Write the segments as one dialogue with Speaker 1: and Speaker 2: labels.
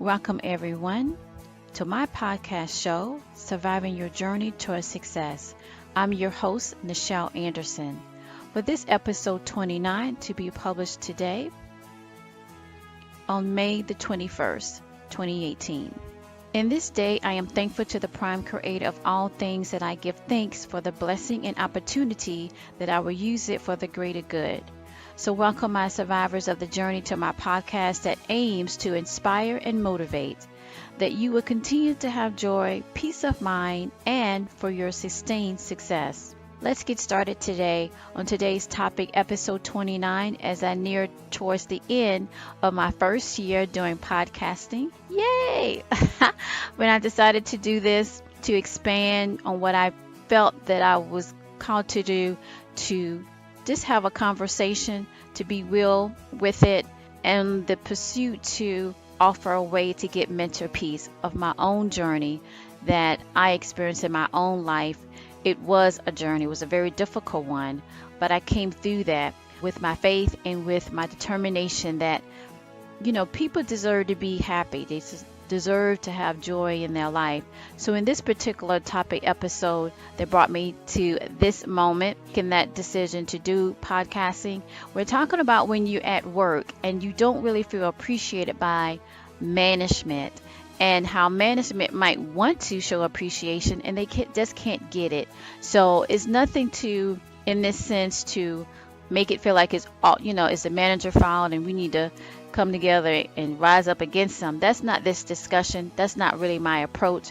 Speaker 1: Welcome, everyone, to my podcast show, Surviving Your Journey Towards Success. I'm your host, Nichel Anderson. For this episode 29 to be published today on May the 21st, 2018. In this day, I am thankful to the prime creator of all things that I give thanks for the blessing and opportunity that I will use it for the greater good. So welcome my survivors of the journey to my podcast that aims to inspire and motivate, that you will continue to have joy, peace of mind, and for your sustained success. Let's get started today on today's topic, episode 29, as I near towards the end of my first year doing podcasting. Yay! When I decided to do this, to expand on what I felt that I was called to do, to just have a conversation, to be real with it, and the pursuit to offer a way to get mental peace of my own journey that I experienced in my own life. It was a journey. It was a very difficult one, but I came through that with my faith and with my determination that, people deserve to be happy. They deserve to have joy in their life. So in this particular topic episode that brought me to this moment in that decision to do podcasting, we're talking about when you're at work and you don't really feel appreciated by management, and how management might want to show appreciation and they just can't get it. So it's nothing to, in this sense, to make it feel like it's all, it's the manager's fault and we need to come together and rise up against them. That's not this discussion. That's not really my approach.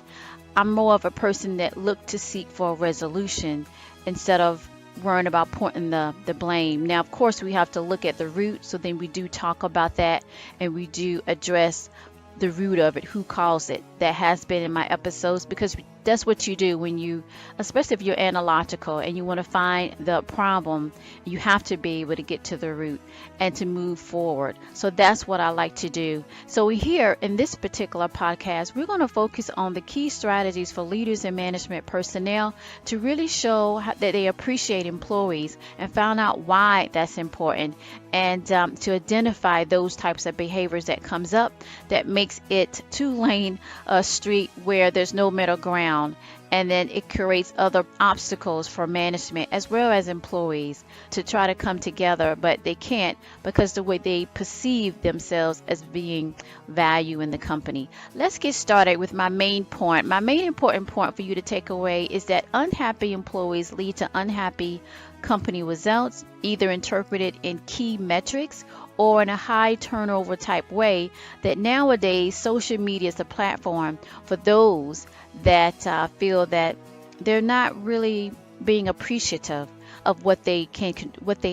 Speaker 1: I'm more of a person that look to seek for a resolution instead of worrying about pointing the blame. Now, of course, we have to look at the root. So then we do talk about that and we do address the root of it, who caused it. That has been in my episodes, because that's what you do when you, especially if you're analogical and you want to find the problem, you have to be able to get to the root and to move forward. So that's what I like to do. So here in this particular podcast, we're going to focus on the key strategies for leaders and management personnel to really show that they appreciate employees and find out why that's important, and to identify those types of behaviors that comes up that makes it two-lane street where there's no middle ground, and then it creates other obstacles for management as well as employees to try to come together, but they can't because the way they perceive themselves as being value in the company. Let's get started with my main point. My main important point for you to take away is that unhappy employees lead to unhappy company results, either interpreted in key metrics or in a high turnover type way, that nowadays social media is a platform for those that feel that they're not really being appreciative of what they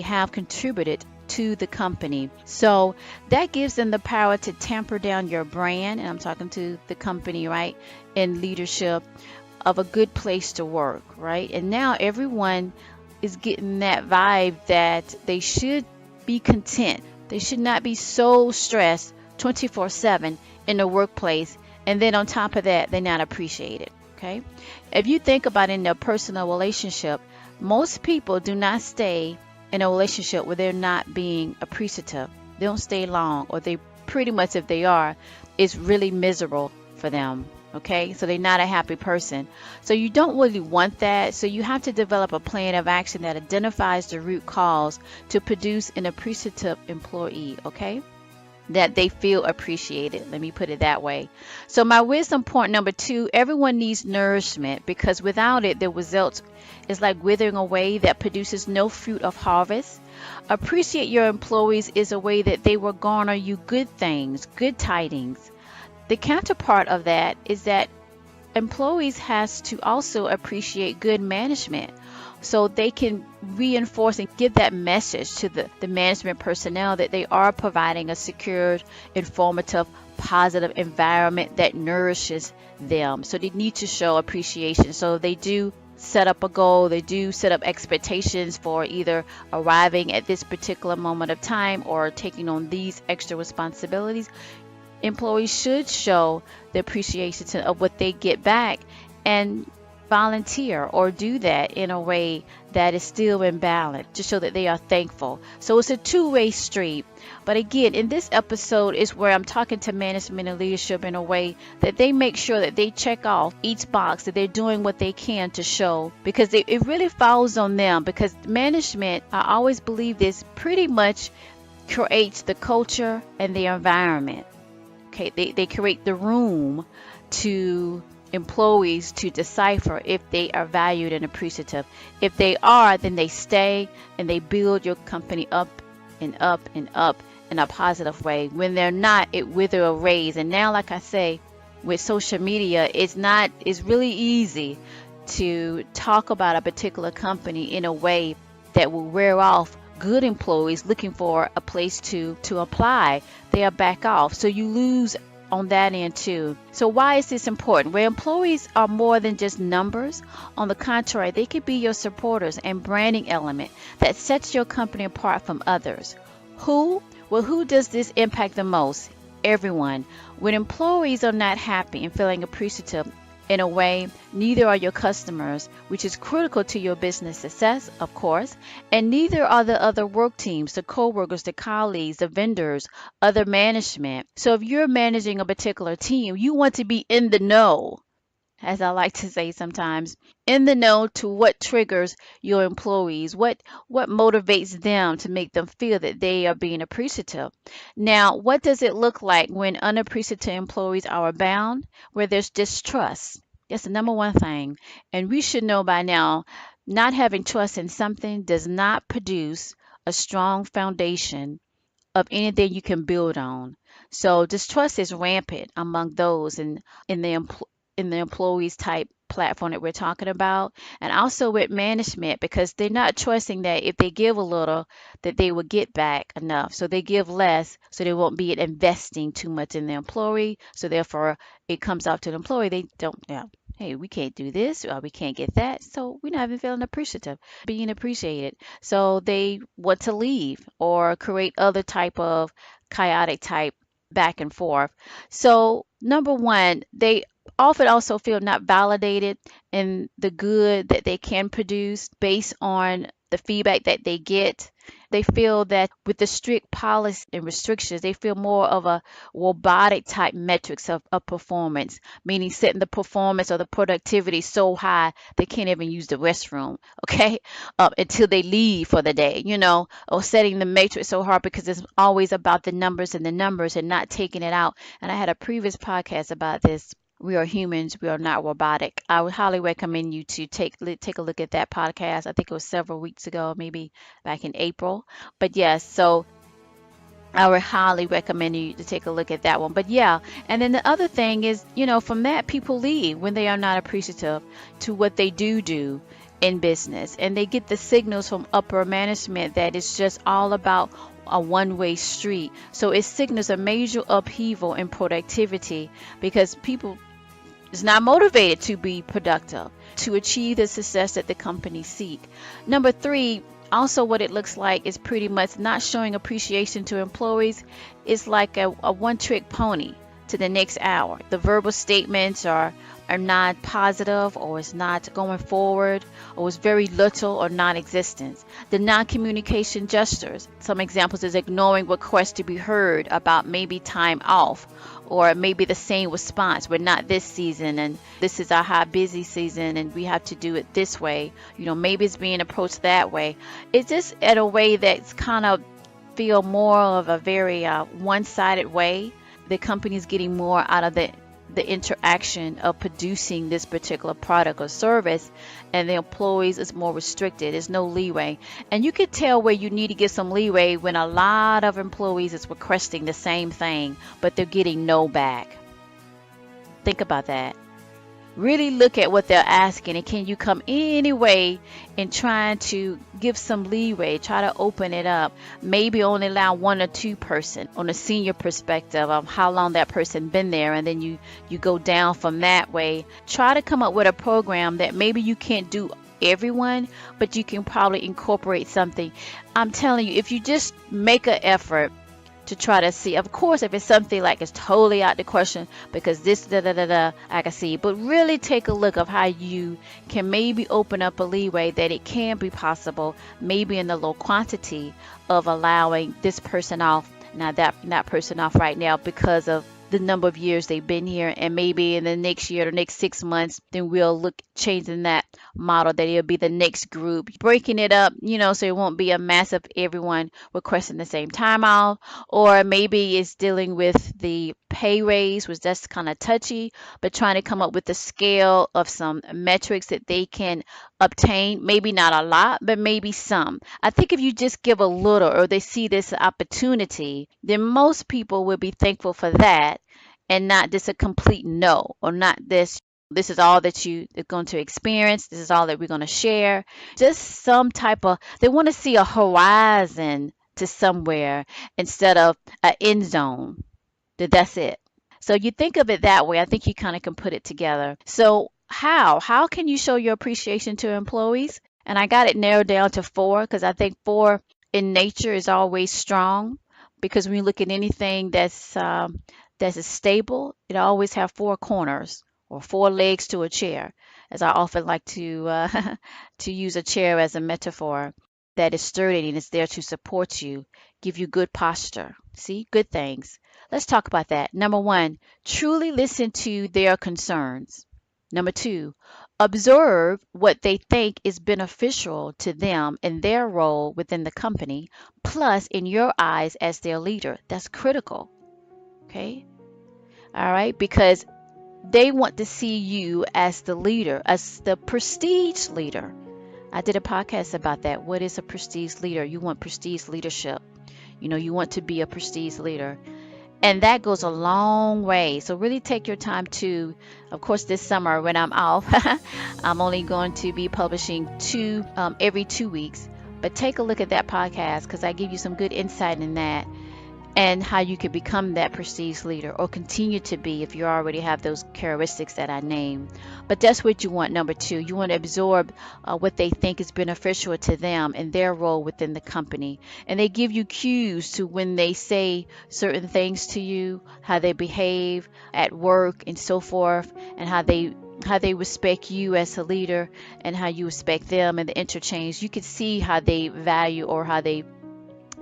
Speaker 1: have contributed to the company. So that gives them the power to tamper down your brand, and I'm talking to the company, right, in leadership of a good place to work, right? And now everyone is getting that vibe that they should be content. They should not be so stressed 24/7 in the workplace, and then on top of that, they're not appreciated. Okay? If you think about it in a personal relationship, most people do not stay in a relationship where they're not being appreciative. They don't stay long, or they pretty much, if they are, it's really miserable for them. Okay, so they're not a happy person. So you don't really want that. So you have to develop a plan of action that identifies the root cause to produce an appreciative employee, okay? That they feel appreciated. Let me put it that way. So my wisdom point number 2, everyone needs nourishment, because without it, the result is like withering away that produces no fruit of harvest. Appreciate your employees is a way that they will garner you good things, good tidings. The counterpart of that is that employees has to also appreciate good management, so they can reinforce and give that message to the management personnel that they are providing a secured, informative, positive environment that nourishes them. So they need to show appreciation. So they do set up a goal, they do set up expectations for either arriving at this particular moment of time or taking on these extra responsibilities. Employees should show the appreciation of what they get back, and volunteer or do that in a way that is still in balance to show that they are thankful. So it's a two-way street. But again, in this episode is where I'm talking to management and leadership in a way that they make sure that they check off each box, that they're doing what they can to show, because it really falls on them, because management, I always believe this, pretty much creates the culture and the environment. Okay, they create the room to employees to decipher if they are valued and appreciative. If they are, then they stay and they build your company up and up and up in a positive way. When they're not, it wither away. And now, like I say, with social media, it's really easy to talk about a particular company in a way that will wear off good employees looking for a place to apply. They'll back off. So you lose on that end too. So why is this important? Where employees are more than just numbers. On the contrary, they could be your supporters and branding element that sets your company apart from others. Who? Well, who does this impact the most? Everyone. When employees are not happy and feeling appreciative, in a way, neither are your customers, which is critical to your business success, of course, and neither are the other work teams, the co-workers, the colleagues, the vendors, other management. So if you're managing a particular team, you want to be in the know, as I like to say sometimes, in the know to what triggers your employees, what motivates them to make them feel that they are being appreciative. Now, what does it look like when unappreciative employees are abound, where there's distrust? That's the number one thing. And we should know by now, not having trust in something does not produce a strong foundation of anything you can build on. So distrust is rampant among those in the employees type platform that we're talking about, and also with management, because they're not trusting that if they give a little that they will get back enough. So they give less, so they won't be investing too much in the employee. So therefore it comes off to the employee. They don't, hey, we can't do this, or we can't get that, so we're not even feeling appreciative, being appreciated. So they want to leave or create other type of chaotic type back and forth. So number one, they often also feel not validated in the good that they can produce based on the feedback that they get. They feel that with the strict policy and restrictions, they feel more of a robotic type metrics of performance, meaning setting the performance or the productivity so high they can't even use the restroom, okay, until they leave for the day, or setting the matrix so hard because it's always about the numbers and not taking it out. And I had a previous podcast about this. We are humans. We are not robotic. I would highly recommend you to take a look at that podcast. I think it was several weeks ago, maybe back in April. But yes, so I would highly recommend you to take a look at that one. But yeah, and then the other thing is, from that, people leave when they are not appreciative to what they do in business. And they get the signals from upper management that it's just all about a one-way street. So it signals a major upheaval in productivity because people is not motivated to be productive, to achieve the success that the company seek. Number three, also what it looks like is pretty much not showing appreciation to employees. It's like a one-trick pony to the next hour. The verbal statements are not positive, or it's not going forward, or it's very little or non-existent. The non-communication gestures, some examples is ignoring requests to be heard about maybe time off, or maybe the same response, we're not this season and this is our high busy season and we have to do it this way. Maybe it's being approached that way. It's just in a way that's kind of feel more of a very one-sided way. The company's getting more out of the interaction of producing this particular product or service, and the employees is more restricted. There's no leeway, and you can tell where you need to get some leeway when a lot of employees is requesting the same thing but they're getting no back. Think about that. Really look at what they're asking, and can you come anyway in trying to give some leeway, try to open it up, maybe only allow one or two person on a senior perspective of how long that person been there, and then you go down from that way. Try to come up with a program that maybe you can't do everyone, but you can probably incorporate something. I'm telling you, if you just make an effort to try to see. Of course, if it's something like it's totally out the question because this da da da da, I can see. But really take a look of how you can maybe open up a leeway that it can be possible, maybe in the low quantity of allowing this person off, now that person off right now because of the number of years they've been here, and maybe in the next year, the next 6 months, then we'll look changing that model, that it'll be the next group, breaking it up, so it won't be a massive everyone requesting the same time off. Or maybe it's dealing with the pay raise, which that's kind of touchy, but trying to come up with a scale of some metrics that they can obtain. Maybe not a lot, but maybe some. I think if you just give a little, or they see this opportunity, then most people will be thankful for that, and not just a complete no, or not this is all that you are going to experience, this is all that we're going to share. Just some type of, they want to see a horizon to somewhere instead of an end zone, that's it. So you think of it that way, I think you kind of can put it together. So how can you show your appreciation to employees? And I got it narrowed down to four, because I think four in nature is always strong. Because when you look at anything that's stable, it always have four corners or four legs to a chair, as I often like to to use a chair as a metaphor, that is sturdy and it's there to support you, give you good posture. See, good things. Let's talk about that. Number one, truly listen to their concerns. Number two, observe what they think is beneficial to them in their role within the company, plus in your eyes as their leader. That's critical. Okay. All right. Because they want to see you as the leader, as the prestige leader. I did a podcast about that. What is a prestige leader? You want prestige leadership. You want to be a prestige leader. And that goes a long way. So really take your time to, of course, this summer when I'm off, I'm only going to be publishing every 2 weeks. But take a look at that podcast, because I give you some good insight in that, and how you could become that prestige leader, or continue to be if you already have those characteristics that I named. But that's what you want. Number two, you want to absorb what they think is beneficial to them in their role within the company. And they give you cues to when they say certain things to you, how they behave at work and so forth, and how they respect you as a leader, and how you respect them, and the interchange. You can see how they value, or how they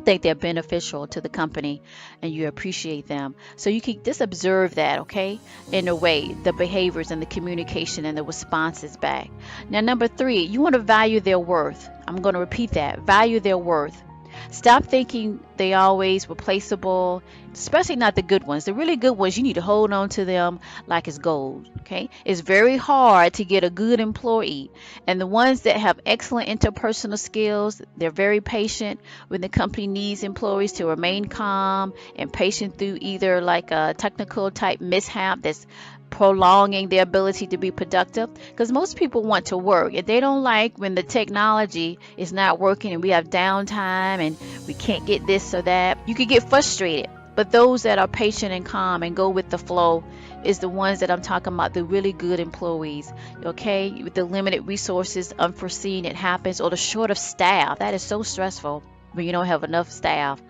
Speaker 1: think they're beneficial to the company, and you appreciate them. So you can just observe that, okay, in a way, the behaviors and the communication and the responses back. Now, number three, you want to value their worth. I'm going to repeat that. Value their worth. Stop thinking they always replaceable, especially not the good ones. The really good ones, you need to hold on to them like it's gold. Okay, it's very hard to get a good employee, and the ones that have excellent interpersonal skills, they're very patient when the company needs employees to remain calm and patient through either like a technical type mishap that's prolonging their ability to be productive, because most people want to work, and they don't like when the technology is not working and we have downtime and we can't get this or that. You could get frustrated, but those that are patient and calm and go with the flow is the ones that I'm talking about, the really good employees. Okay, with the limited resources, unforeseen, it happens, or the short of staff. That is so stressful when you don't have enough staff,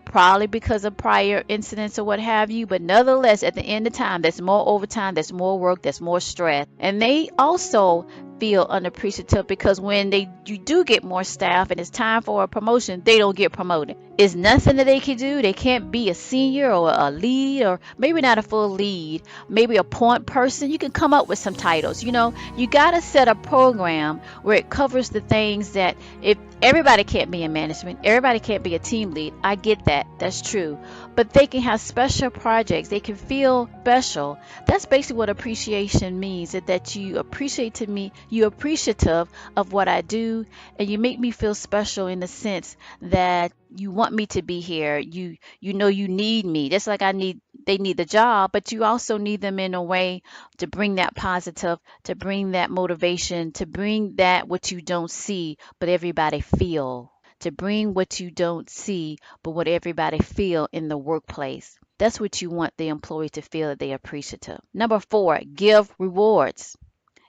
Speaker 1: probably because of prior incidents or what have you. But nonetheless, at the end of time, there's more overtime, there's more work, there's more stress. And they also feel unappreciative, because when you do get more staff and it's time for a promotion, they don't get promoted. It's nothing that they can do. They can't be a senior or a lead, or maybe not a full lead, maybe a point person. You can come up with some titles. You got to set a program where it covers the things that, if everybody can't be in management, everybody can't be a team lead. I get that. That's true. But they can have special projects. They can feel special. That's basically what appreciation means, that you appreciate to me, you're appreciative of what I do, and you make me feel special in the sense that you want me to be here. You need me. Just like they need the job, but you also need them in a way to bring that positive, to bring that motivation, to bring that what you don't see, but everybody feel. To bring what you don't see, but what everybody feel in the workplace. That's what you want the employee to feel, that they're appreciative. Number four, give rewards.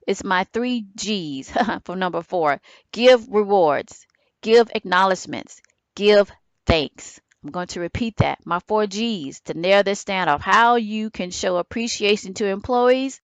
Speaker 1: It's my 3 G's for number four. Give rewards, give acknowledgments, give thanks. I'm going to repeat that. My 4 G's to narrow this down of how you can show appreciation to employees.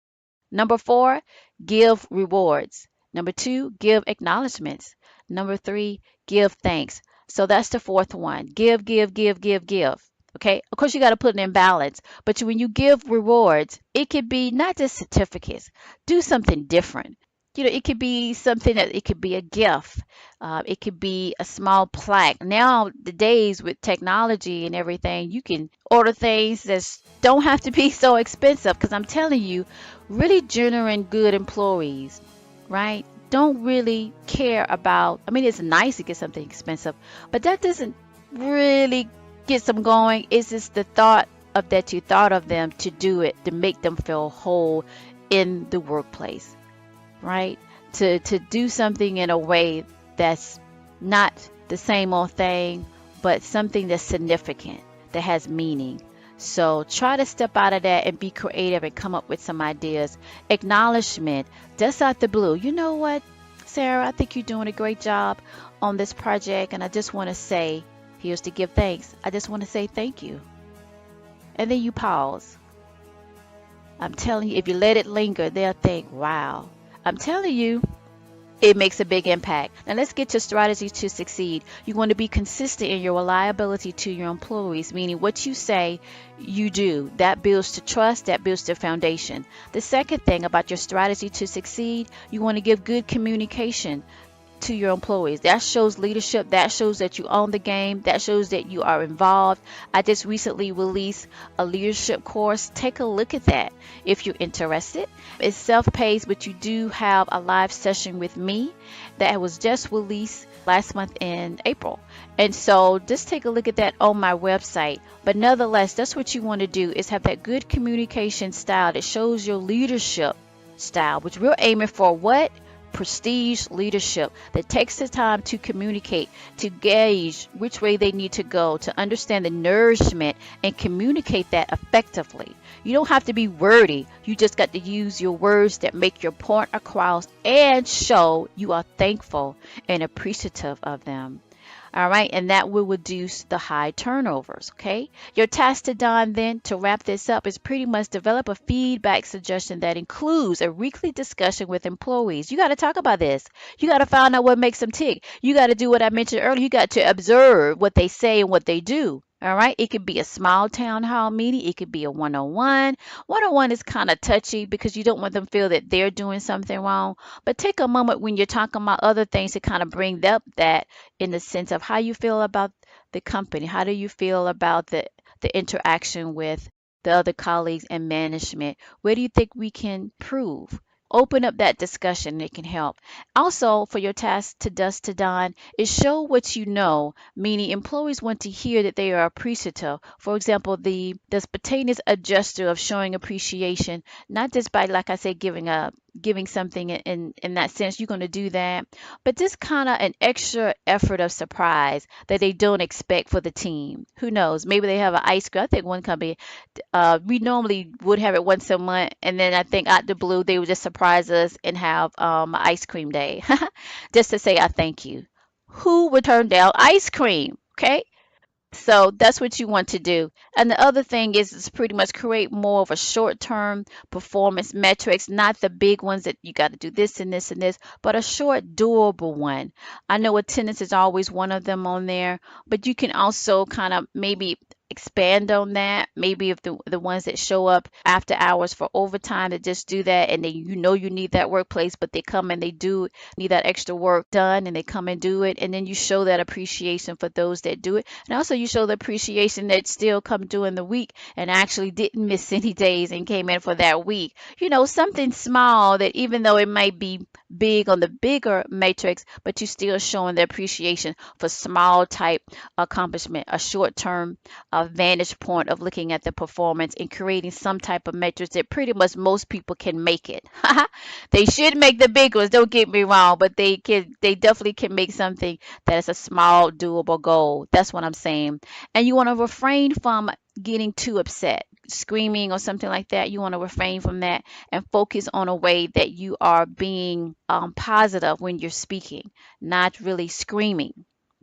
Speaker 1: Number 4, give rewards. Number 2, give acknowledgments. Number 3, give thanks. So that's the fourth one. Give, give, give, give, give. Okay, of course you got to put it in balance, but when you give rewards, it could be not just certificates. Do something different. It could be something that it could be a gift. It could be a small plaque. Now, the days with technology and everything, you can order things that don't have to be so expensive. Because I'm telling you, really genuine good employees, right, don't really care about. I mean, it's nice to get something expensive, but that doesn't really get them going. It's just the thought of that you thought of them to do it to make them feel whole in the workplace, right? To do something in a way that's not the same old thing, but something that's significant, that has meaning. So try to step out of that and be creative and come up with some ideas. Acknowledgement, just out the blue. You know what, Sarah, I think you're doing a great job on this project, and I just want to say, here's to give thanks. I just want to say thank you. And then you pause. I'm telling you, if you let it linger, they'll think, wow. I'm telling you, it makes a big impact. Now let's get to strategies to succeed. You want to be consistent in your reliability to your employees, meaning what you say, you do. That builds to trust, that builds the foundation. The second thing about your strategy to succeed, you want to give good communication to your employees. That shows leadership. That shows that you own the game. That shows that you are involved. I just recently released a leadership course. Take a look at that if you're interested. It's self-paced, but you do have a live session with me that was just released last month in April. And so just take a look at that on my website. But nonetheless, that's what you want to do, is have that good communication style that shows your leadership style, which we're aiming for what? Prestige leadership that takes the time to communicate, to gauge which way they need to go, to understand the nourishment and communicate that effectively. You don't have to be wordy. You just got to use your words that make your point across and show you are thankful and appreciative of them. All right, and that will reduce the high turnovers. Okay, your task to Don then to wrap this up is pretty much develop a feedback suggestion that includes a weekly discussion with employees. You got to talk about this. You got to find out what makes them tick. You got to do what I mentioned earlier. You got to observe what they say and what they do. All right, it could be a small town hall meeting. It could be a one-on-one. One-on-one is kind of touchy because you don't want them to feel that they're doing something wrong. But take a moment when you're talking about other things to kind of bring up that in the sense of how you feel about the company. How do you feel about the interaction with the other colleagues and management? Where do you think we can improve? Open up that discussion. It can help. Also, for your task to Dusk to Dawn, is show what you know, meaning employees want to hear that they are appreciative. For example, the spontaneous gesture of showing appreciation, not just by, like I said, giving something in that sense. You're going to do that, but just kind of an extra effort of surprise that they don't expect for the team. Who knows? Maybe they have an ice cream. I think one company, we normally would have it once a month, and then I think out the blue they would just surprise us and have ice cream day, just to say I thank you. Who would turn down ice cream? Okay, so that's what you want to do. And the other thing is pretty much create more of a short-term performance metrics, not the big ones that you got to do this and this and this, but a short, doable one. I know attendance is always one of them on there, but you can also kind of maybe expand on that. Maybe if the ones that show up after hours for overtime, that just do that, and then you need that workplace, but they come and they do need that extra work done, and they come and do it, and then you show that appreciation for those that do it, and also you show the appreciation that still come during the week and actually didn't miss any days and came in for that week. Something small that even though it might be big on the bigger matrix, but you still showing the appreciation for small type accomplishment, a short term vantage point of looking at the performance and creating some type of metrics that pretty much most people can make it. They should make the big ones, don't get me wrong, but they definitely can make something that is a small doable goal. That's what I'm saying. And you want to refrain from getting too upset, screaming or something like that. You want to refrain from that and focus on a way that you are being positive when you're speaking, not really screaming.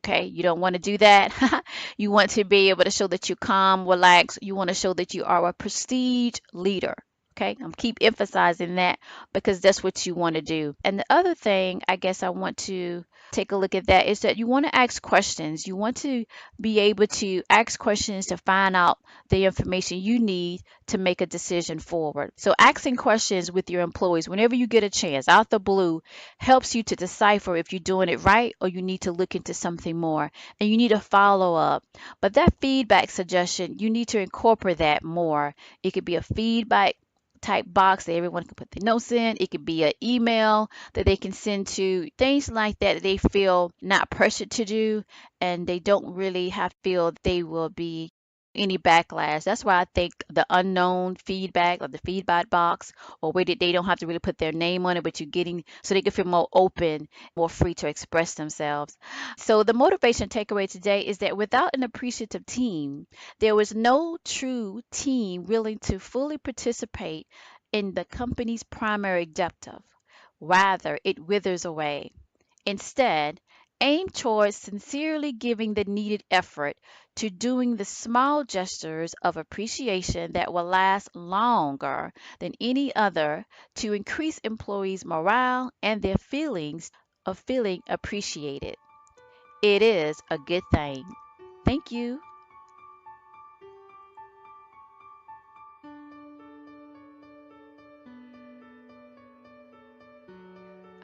Speaker 1: Okay, you don't want to do that. You want to be able to show that you're calm, relaxed. You want to show that you are a prestige leader. Okay, I'm keep emphasizing that because that's what you want to do. And the other thing I guess I want to take a look at that is that you want to ask questions. You want to be able to ask questions to find out the information you need to make a decision forward. So asking questions with your employees whenever you get a chance out the blue helps you to decipher if you're doing it right or you need to look into something more and you need to follow up. But that feedback suggestion, you need to incorporate that more. It could be a feedback type box that everyone can put their notes in. It could be an email that they can send to, things like that they feel not pressured to do and they don't really have feel they will be any backlash. That's why I think the unknown feedback or the feedback box or where they don't have to really put their name on it, but you're getting so they can feel more open, more free to express themselves. So the motivation takeaway today is that without an appreciative team, there was no true team willing to fully participate in the company's primary objective. Rather, it withers away. Instead, aim towards sincerely giving the needed effort to doing the small gestures of appreciation that will last longer than any other to increase employees' morale and their feelings of feeling appreciated. It is a good thing. Thank you.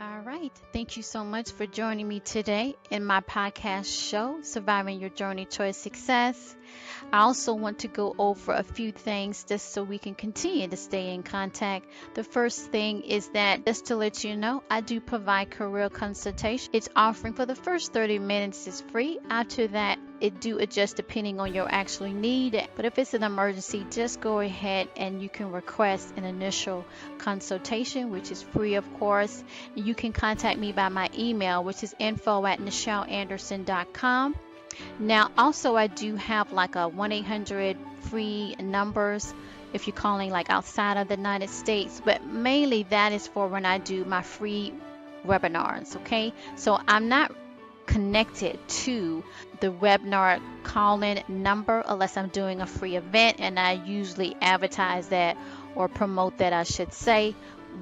Speaker 1: All right. Thank you so much for joining me today in my podcast show, Surviving Your Journey Towards Success. I also want to go over a few things just so we can continue to stay in contact. The first thing is that just to let you know, I do provide career consultation. It's offering for the first 30 minutes is free. After that, it do adjust depending on your actual need. But if it's an emergency, just go ahead and you can request an initial consultation, which is free, of course. You can contact me by my email, which is info@nichelanderson.com. Now, also, I do have like a 1-800 free numbers if you're calling like outside of the United States, but mainly that is for when I do my free webinars. Okay, so I'm not connected to the webinar call-in number unless I'm doing a free event, and I usually advertise that or promote that, I should say,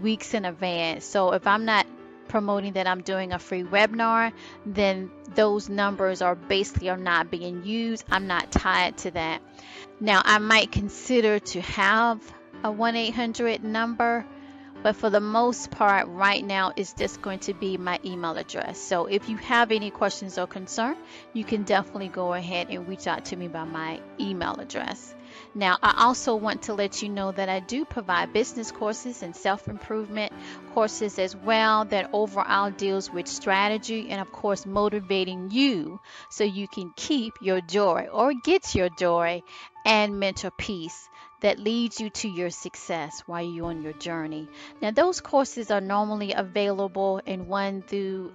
Speaker 1: weeks in advance. So if I'm not promoting that I'm doing a free webinar, then those numbers are not being used. I'm not tied to that. Now, I might consider to have a 1-800 number, but for the most part right now it's just going to be my email address. So if you have any questions or concern, you can definitely go ahead and reach out to me by my email address. Now, I also want to let you know that I do provide business courses and self-improvement courses as well that overall deals with strategy and, of course, motivating you so you can keep your joy or get your joy and mental peace that leads you to your success while you're on your journey. Now, those courses are normally available in 1 through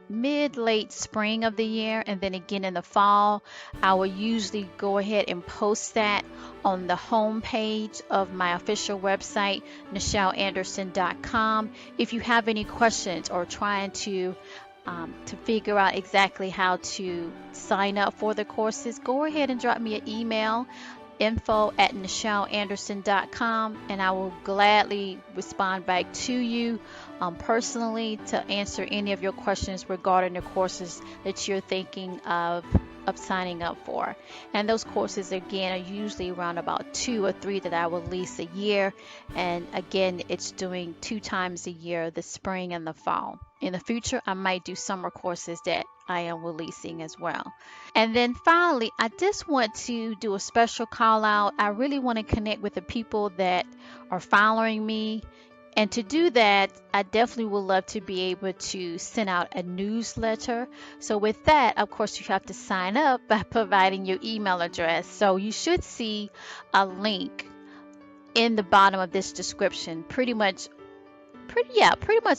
Speaker 1: mid-late spring of the year, and then again in the fall. I will usually go ahead and post that on the home page of my official website, nichelanderson.com. If you have any questions or trying to figure out exactly how to sign up for the courses, go ahead and drop me an email, info@nichelanderson.com, and I will gladly respond back to you personally to answer any of your questions regarding the courses that you're thinking of signing up for. And those courses again are usually around about 2 or 3 that I will release a year, and again it's doing 2 times a year, the spring and the fall. In the future I might do summer courses that I am releasing as well. And then finally, I just want to do a special call out. I really want to connect with the people that are following me. And to do that, I definitely would love to be able to send out a newsletter. So with that, of course, you have to sign up by providing your email address. So you should see a link in the bottom of this description. Pretty much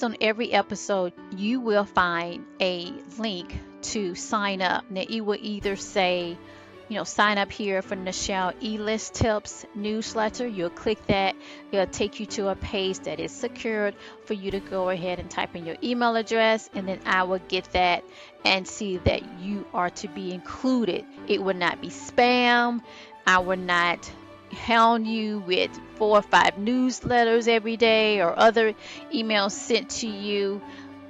Speaker 1: on every episode, you will find a link to sign up. Now, it will either say sign up here for Nichel E-List Tips newsletter, you'll click that. It'll take you to a page that is secured for you to go ahead and type in your email address, and then I will get that and see that you are to be included. It will not be spam. I will not hound you with 4 or 5 newsletters every day or other emails sent to you,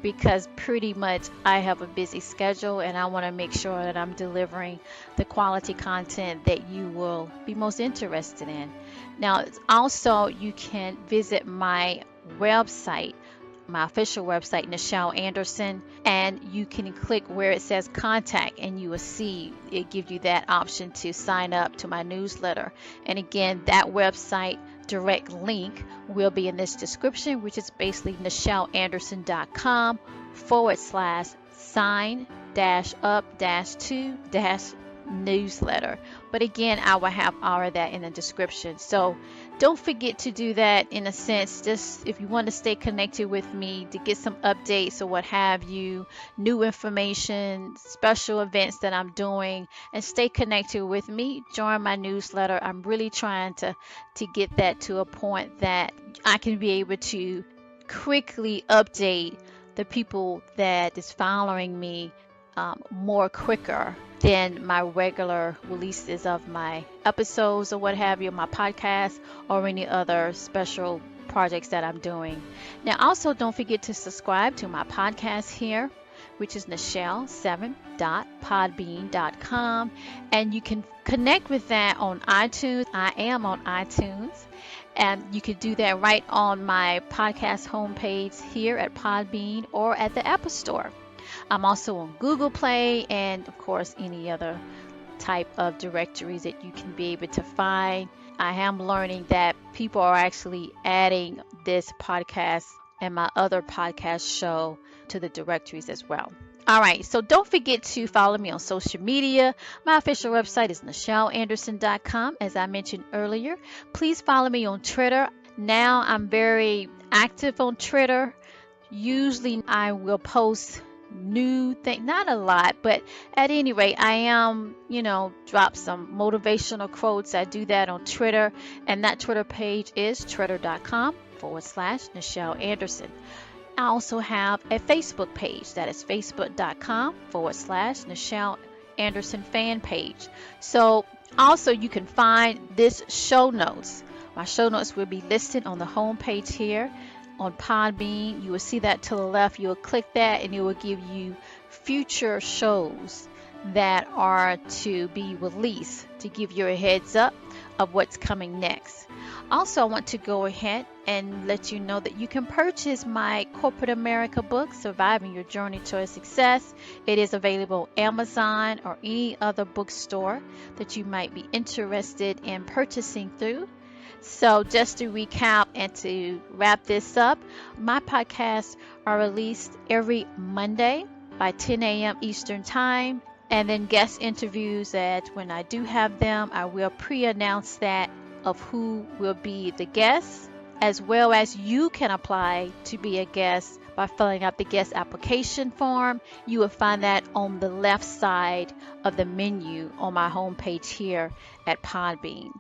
Speaker 1: because pretty much I have a busy schedule and I want to make sure that I'm delivering the quality content that you will be most interested in. Now, also, you can visit my website, my official website, Nichel Anderson, and you can click where it says contact, and you will see it gives you that option to sign up to my newsletter. And again, that website direct link will be in this description, which is basically nichelanderson.com/sign up to newsletter. But again, I will have all of that in the description. So don't forget to do that. In a sense, just if you want to stay connected with me to get some updates or what have you, new information, special events that I'm doing, and stay connected with me, join my newsletter. I'm really trying to get that to a point that I can be able to quickly update the people that is following me more quicker than my regular releases of my episodes or what have you, my podcast, or any other special projects that I'm doing. Now, also don't forget to subscribe to my podcast here, which is nichel7.podbean.com, and you can connect with that on iTunes. I am on iTunes, and you can do that right on my podcast homepage here at Podbean or at the Apple Store. I'm also on Google Play and, of course, any other type of directories that you can be able to find. I am learning that people are actually adding this podcast and my other podcast show to the directories as well. All right, so don't forget to follow me on social media. My official website is nichelanderson.com, as I mentioned earlier. Please follow me on Twitter. Now I'm very active on Twitter. Usually I will post new thing, not a lot, but at any rate, I am, drop some motivational quotes. I do that on Twitter, and that Twitter page is twitter.com/Nichel Anderson. I also have a Facebook page, that is facebook.com/Nichel Anderson fan page. So also you can find this show notes. My show notes will be listed on the home page here on Podbean. You will see that to the left. You will click that and it will give you future shows that are to be released to give you a heads up of what's coming next. Also, I want to go ahead and let you know that you can purchase my Corporate America book, Surviving Your Journey to Success. It is available on Amazon or any other bookstore that you might be interested in purchasing through. So just to recap and to wrap this up, my podcasts are released every Monday by 10 a.m. Eastern Time. And then guest interviews, that when I do have them, I will pre-announce that of who will be the guests, as well as you can apply to be a guest by filling out the guest application form. You will find that on the left side of the menu on my homepage here at Podbean.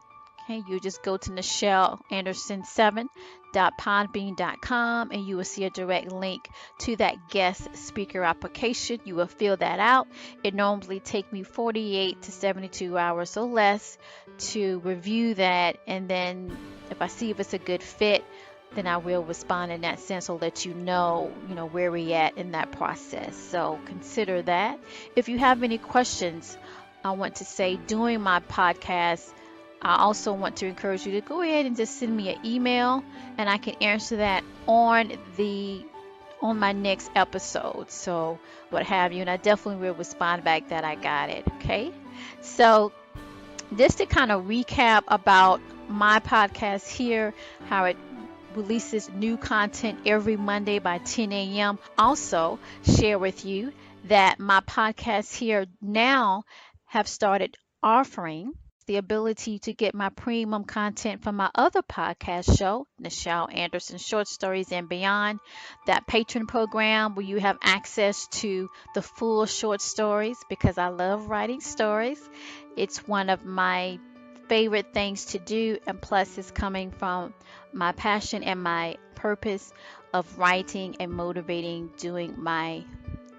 Speaker 1: Okay, you just go to nichelanderson7.podbean.com and you will see a direct link to that guest speaker application. You will fill that out. It normally takes me 48 to 72 hours or less to review that, and then if I see if it's a good fit, then I will respond in that sense, or let you know where we're at in that process. So consider that. If you have any questions, I want to say during my podcast, I also want to encourage you to go ahead and just send me an email, and I can answer that on my next episode. So what have you, and I definitely will respond back that I got it. Okay. So just to kind of recap about my podcast here, how it releases new content every Monday by 10 a.m. Also share with you that my podcasts here now have started offering the ability to get my premium content from my other podcast show, Nichel Anderson Short Stories and Beyond, that patron program where you have access to the full short stories because I love writing stories. It's one of my favorite things to do, and plus, it's coming from my passion and my purpose of writing and motivating doing my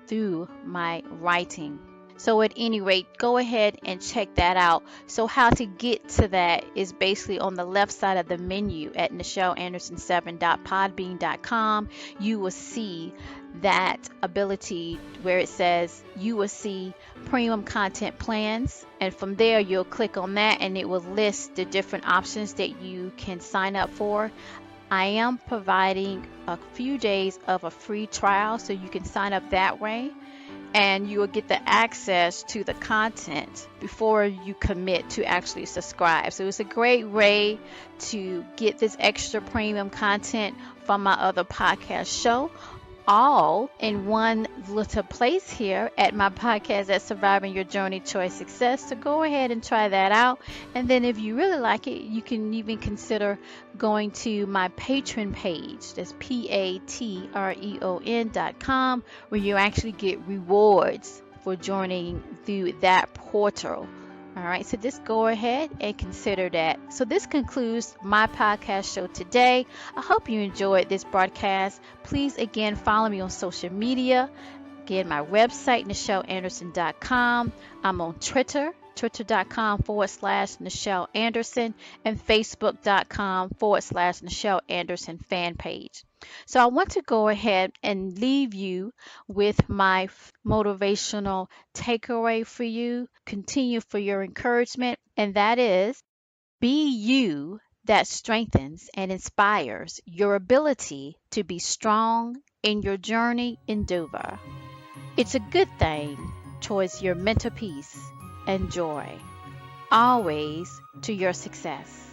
Speaker 1: through my writing. So at any rate, go ahead and check that out. So how to get to that is basically on the left side of the menu at nichelanderson7.podbean.com. You will see that ability where it says you will see premium content plans, and from there you'll click on that and it will list the different options that you can sign up for. I am providing a few days of a free trial so you can sign up that way, and you will get the access to the content before you commit to actually subscribe. So it's a great way to get this extra premium content from my other podcast show, all in one little place here at my podcast at Surviving Your Journey Towards Success. So go ahead and try that out. And then if you really like it, you can even consider going to my Patreon page. That's patreon.com, where you actually get rewards for joining through that portal. All right, so just go ahead and consider that. So this concludes my podcast show today. I hope you enjoyed this broadcast. Please, again, follow me on social media. Again, my website, nichelanderson.com. I'm on Twitter, twitter.com/Nichel Anderson, and facebook.com/Nichel Anderson fan page. So I want to go ahead and leave you with my motivational takeaway for you. Continue for your encouragement, and that is be you that strengthens and inspires your ability to be strong in your journey endeavor. It's a good thing towards your mental peace and joy, always to your success.